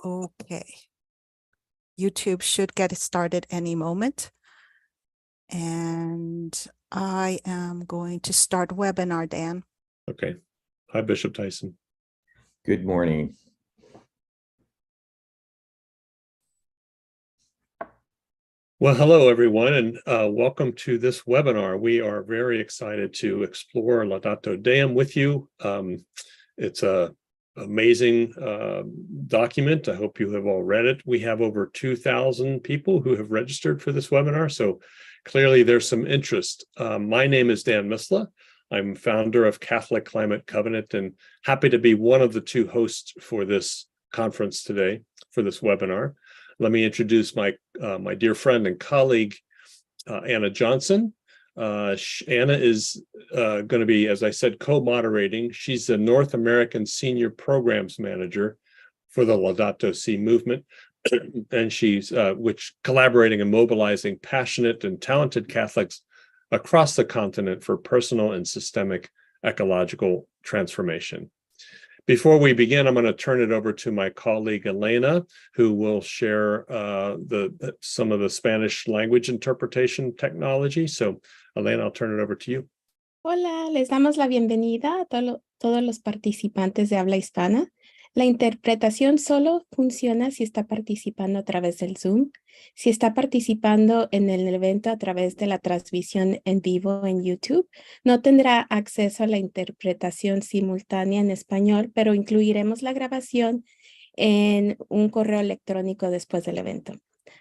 Okay. YouTube should get started any moment. And I am going to start webinar, Dan. Okay. Hi, Bishop Tyson. Good morning. Well, hello, everyone, and welcome to this webinar. We are very excited to explore Laudato Deum with you. It's an amazing document. I hope you have all read it. We have over 2,000 people who have registered for this webinar, so clearly there's some interest. My name is Dan Misla. I'm founder of Catholic Climate Covenant and happy to be one of the two hosts for this conference today, for this webinar. Let me introduce my dear friend and colleague, Anna Johnson. Anna is going to be, as I said, co-moderating. She's the North American Senior Programs Manager for the Laudato Si movement, and she's collaborating and mobilizing passionate and talented Catholics across the continent for personal and systemic ecological transformation. Before we begin, I'm going to turn it over to my colleague Elena, who will share some of the Spanish language interpretation technology. So, Elena, I'll turn it over to you. Hola, les damos la bienvenida a todos los participantes de habla hispana. La interpretación solo funciona si está participando a través del Zoom. Si está participando en el evento a través de la transmisión en vivo en YouTube, no tendrá acceso a la interpretación simultánea en español, pero incluiremos la grabación en un correo electrónico después del evento.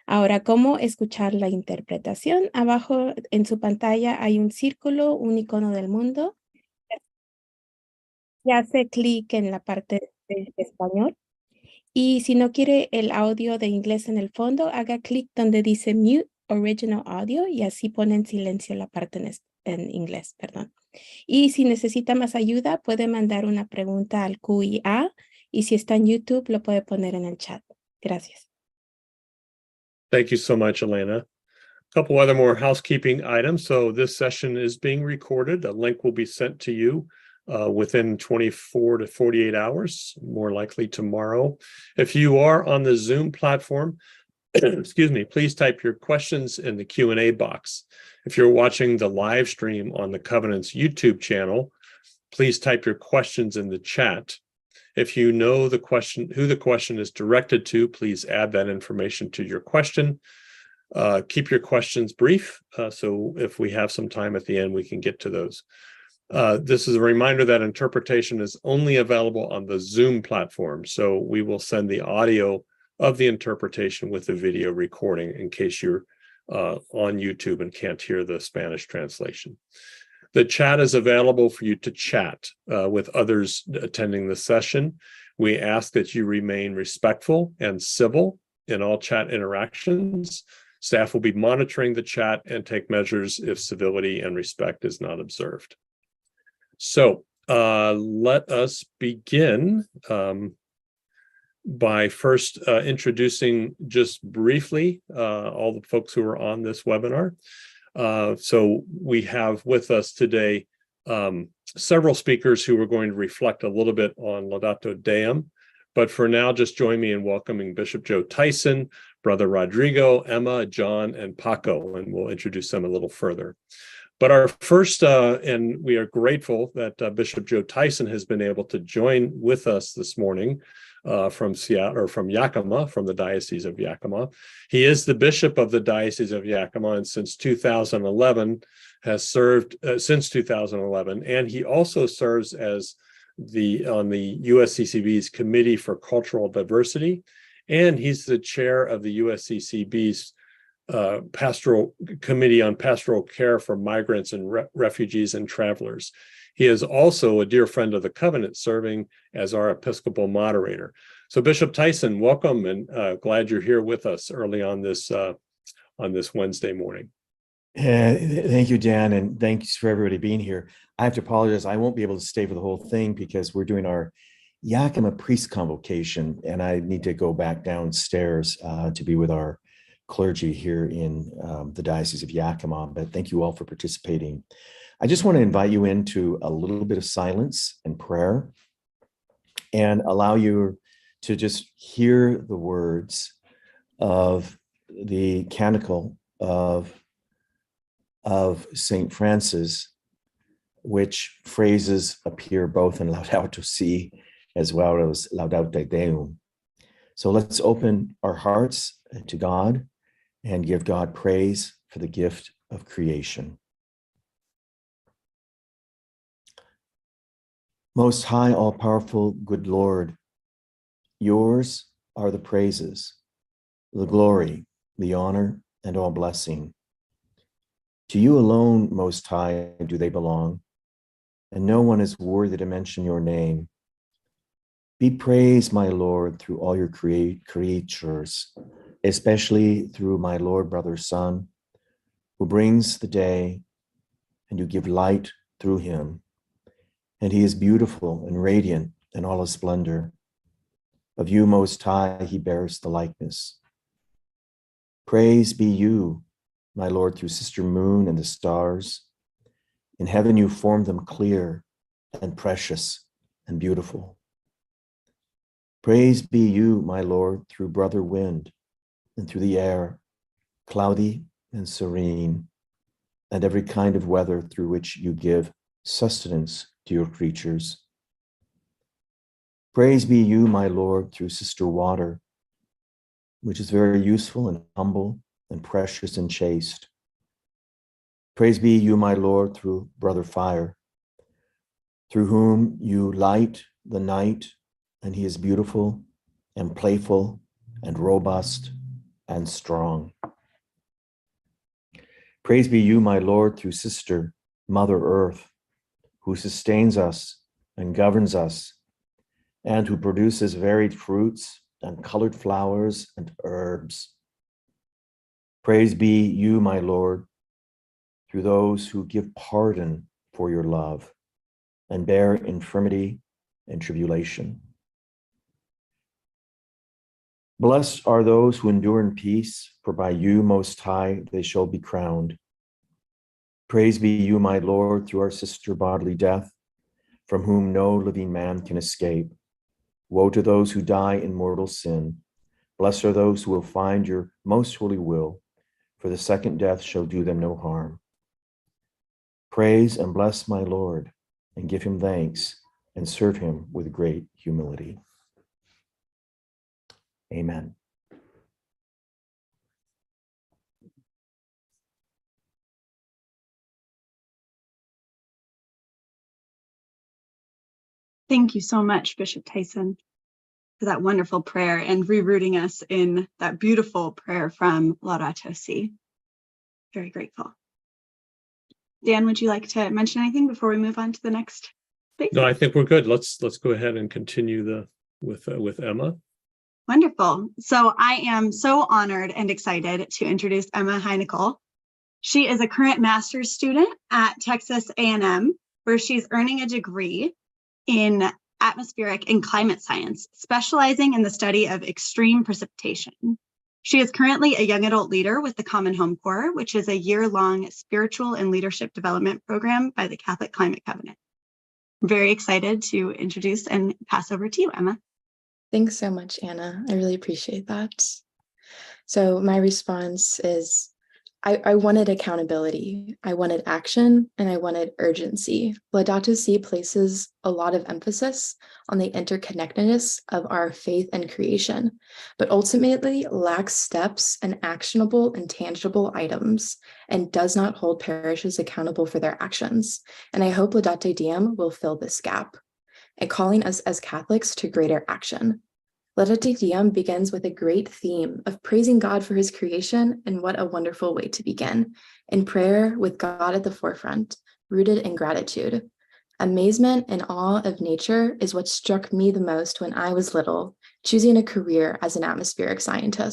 Ahora, ¿cómo escuchar la interpretación? Abajo en su pantalla hay un círculo, un icono del mundo. Y hace clic en la parte de español. Y si no quiere el audio de inglés en el fondo, haga clic donde dice Mute Original Audio y así pone en silencio la parte en inglés, perdón. Y si necesita más ayuda, puede mandar una pregunta al QIA y si está en YouTube, lo puede poner en el chat. Gracias. Thank you so much, Elena. A couple other more housekeeping items. So this session is being recorded. A link will be sent to you within 24 to 48 hours, more likely tomorrow. If you are on the Zoom platform, excuse me, please type your questions in the Q&A box. If you're watching the live stream on the Covenant's YouTube channel, please type your questions in the chat. If you know the question, who the question is directed to, please add that information to your question. Keep your questions brief, so if we have some time at the end, we can get to those. This is a reminder that interpretation is only available on the Zoom platform, so we will send the audio of the interpretation with the video recording in case you're on YouTube and can't hear the Spanish translation. The chat is available for you to chat with others attending the session. We ask that you remain respectful and civil in all chat interactions. Staff will be monitoring the chat and take measures if civility and respect is not observed. So let us begin by first introducing just briefly all the folks who are on this webinar. So we have with us today several speakers who are going to reflect a little bit on Laudato Deum. But for now, just join me in welcoming Bishop Joe Tyson, Brother Rodrigo, Emma, John, and Paco, and we'll introduce them a little further. But our first, and we are grateful that Bishop Joe Tyson has been able to join with us this morning from Seattle, or from Yakima, from the Diocese of Yakima. He is the bishop of the Diocese of Yakima, and since 2011 has served since 2011, and he also serves as on the USCCB's Committee for Cultural Diversity, and he's the chair of the USCCB's Pastoral Committee on Pastoral Care for Migrants and Refugees and Travelers. He is also a dear friend of the Covenant, serving as our Episcopal moderator. So, Bishop Tyson, welcome, and glad you're here with us early on this Wednesday morning. Thank you, Dan, and thanks for everybody being here. I have to apologize. I won't be able to stay for the whole thing because we're doing our Yakima priest convocation, and I need to go back downstairs to be with our clergy here in the Diocese of Yakima. But thank you all for participating. I just want to invite you into a little bit of silence and prayer and allow you to just hear the words of the canticle of St. Francis, which phrases appear both in Laudato Si as well as Laudate Deum. So let's open our hearts to God and give God praise for the gift of creation. Most high, all-powerful, good Lord, yours are the praises, the glory, the honor, and all blessing. To you alone, Most High, do they belong, and no one is worthy to mention your name. Be praised, my Lord, through all your creatures, especially through my Lord, brother, Son, who brings the day, and you give light through him. And he is beautiful and radiant in all his splendor. Of you, Most High, he bears the likeness. Praise be you, my Lord, through Sister Moon and the stars. In heaven you formed them clear and precious and beautiful. Praise be you, my Lord, through Brother Wind and through the air, cloudy and serene, and every kind of weather through which you give sustenance to your creatures. Praise be you, my Lord, through Sister Water, which is very useful and humble and precious and chaste. Praise be you, my Lord, through Brother Fire, through whom you light the night, and he is beautiful and playful and robust and strong. Praise be you, my Lord, through Sister Mother Earth, who sustains us and governs us, and who produces varied fruits and colored flowers and herbs. Praise be you, my Lord, through those who give pardon for your love and bear infirmity and tribulation. Blessed are those who endure in peace, for by you, Most High, they shall be crowned. Praise be you, my Lord, through our sister bodily death, from whom no living man can escape. Woe to those who die in mortal sin. Blessed are those who will find your most holy will, for the second death shall do them no harm. Praise and bless my Lord, and give him thanks, and serve him with great humility. Amen. Thank you so much, Bishop Tyson, for that wonderful prayer and rerouting us in that beautiful prayer from Laudato Si. Very grateful. Dan, would you like to mention anything before we move on to the next space? No, I think we're good. Let's go ahead and continue with Emma. Wonderful. So I am so honored and excited to introduce Emma Heinickel. She is a current master's student at Texas A&M, where she's earning a degree in atmospheric and climate science, specializing in the study of extreme precipitation. She is currently a young adult leader with the Common Home Corps, which is a year-long spiritual and leadership development program by the Catholic Climate Covenant. I'm very excited to introduce and pass over to you, Emma. Thanks so much, Anna. I really appreciate that. So my response is, I wanted accountability, I wanted action, and I wanted urgency. Laudato Si places a lot of emphasis on the interconnectedness of our faith and creation, but ultimately lacks steps and actionable and tangible items, and does not hold parishes accountable for their actions. And I hope Laudate Deum will fill this gap, and calling us as Catholics to greater action. Laudate Deum begins with a great theme of praising God for his creation, and what a wonderful way to begin, in prayer with God at the forefront, rooted in gratitude. Amazement and awe of nature is what struck me the most when I was little, choosing a career as an atmospheric scientist.